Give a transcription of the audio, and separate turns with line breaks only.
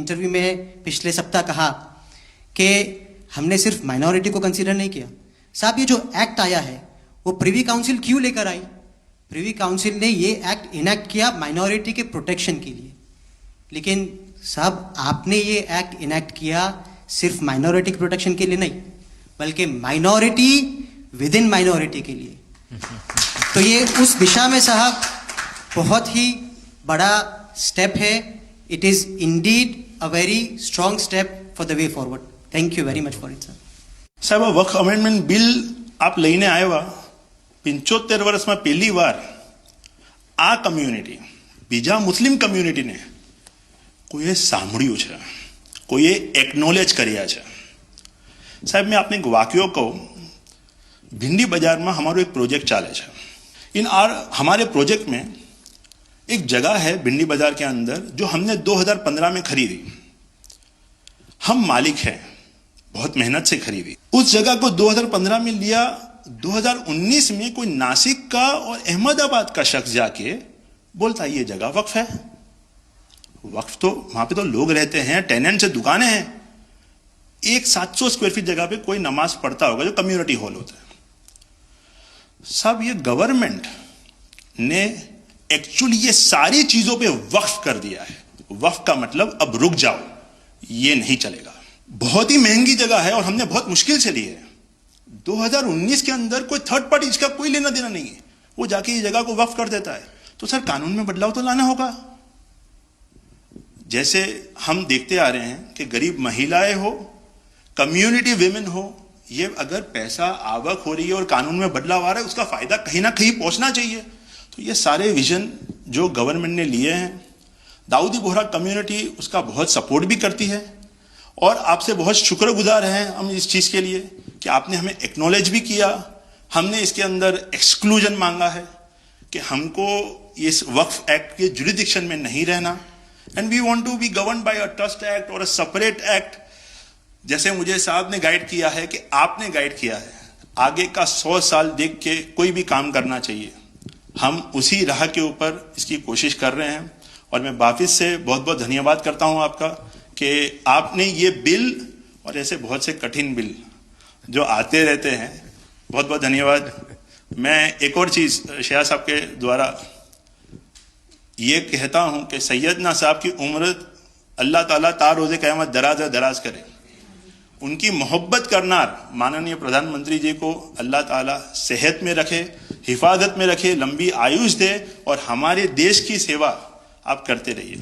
Interview में पिछले सप्ताह कहा कि हमने सिर्फ माइनॉरिटी को कंसीडर नहीं किया। साहब, ये जो एक्ट आया है वो प्रिवी काउंसिल क्यों लेकर आई? प्रिवी काउंसिल ने ये एक्ट इनैक्ट किया माइनॉरिटी के प्रोटेक्शन के लिए, लेकिन साहब आपने ये एक्ट इनैक्ट किया सिर्फ माइनॉरिटी के प्रोटेक्शन के लिए नहीं, बल्कि माइनॉरिटी विद इन माइनॉरिटी के लिए। तो ये उस दिशा में साहब बहुत ही बड़ा स्टेप है। It is indeed a very strong step for the way forward. Thank you very much for it sir.
સાહેબ, વક્ફ અમેન્ડમેન્ટ બિલ આપ લઈને આવ્યા 75 વર્ષમાં પહેલી વાર આ કમ્યુનિટી, બીજા મુસ્લિમ કમ્યુનિટીને કોઈએ સાંભળ્યું છે, કોઈએ એકનોલેજ કર્યા છે। સાહેબ, मैं आपने एक वाक्य कहूँ, भिंडी बाजार में हमारो एक प्रोजेक्ट चाले है। हमारे प्रोजेक्ट में एक जगह है भिंडी बाजार के अंदर जो हमने 2015 में खरीदी। हम मालिक हैं, बहुत मेहनत से खरीदी। उस जगह को 2015 में लिया, 2019 में कोई नासिक का और अहमदाबाद का शख्स जाके बोलता ये जगह वक्फ है। वक्फ तो वहां पे तो लोग रहते हैं, टेनेंट्स है, दुकानें हैं। एक 700 स्क्वायर फीट जगह पे कोई नमाज पढ़ता होगा जो कम्युनिटी हॉल होता है। सब ये गवर्नमेंट ने एक्चुअली ये सारी चीजों पे वक्फ कर दिया है। वक्फ का मतलब अब रुक जाओ, ये नहीं चलेगा। बहुत ही महंगी जगह है और हमने बहुत मुश्किल से ली है। 2019 के अंदर कोई थर्ड पार्टी, इसका कोई लेना देना नहीं है, वो जाके ये जगह को वक्फ कर देता है। तो सर कानून में बदलाव तो लाना होगा। जैसे हम देखते आ रहे हैं कि गरीब महिलाएं हो, कम्युनिटी विमेन हो, ये अगर पैसा आवक हो रही है और कानून में बदलाव आ रहा है, उसका फायदा कहीं ना कहीं पहुंचना चाहिए। तो ये सारे विजन जो गवर्नमेंट ने लिए हैं, दाऊदी बोहरा कम्युनिटी उसका बहुत सपोर्ट भी करती है और आपसे बहुत शुक्रगुजार हैं हम इस चीज के लिए कि आपने हमें एक्नॉलेज भी किया। हमने इसके अंदर एक्सक्लूजन मांगा है कि हमको इस वक्फ एक्ट के जुरिडिक्शन में नहीं रहना, and we want to be govern by a trust act और अ सेपरेट एक्ट। जैसे मुझे साहब ने गाइड किया है कि आपने गाइड किया है, आगे का 100 साल देख के कोई भी काम करना चाहिए। हम उसी राह के ऊपर इसकी कोशिश कर रहे हैं और मैं वापिस से बहुत बहुत धन्यवाद करता हूं आपका कि आपने ये बिल और ऐसे बहुत से कठिन बिल जो आते रहते हैं, बहुत बहुत धन्यवाद। मैं एक और चीज शाह साहब के द्वारा ये कहता हूं कि सैयदना साहब की उम्र अल्लाह ताला तार रोज़े क़यामत दराज करे। उनकी मोहब्बत करना माननीय प्रधानमंत्री जी को अल्लाह ताला सेहत में रखे, हिफाजत में रखे, लंबी आयुष दे और हमारे देश की सेवा आप करते रहिए।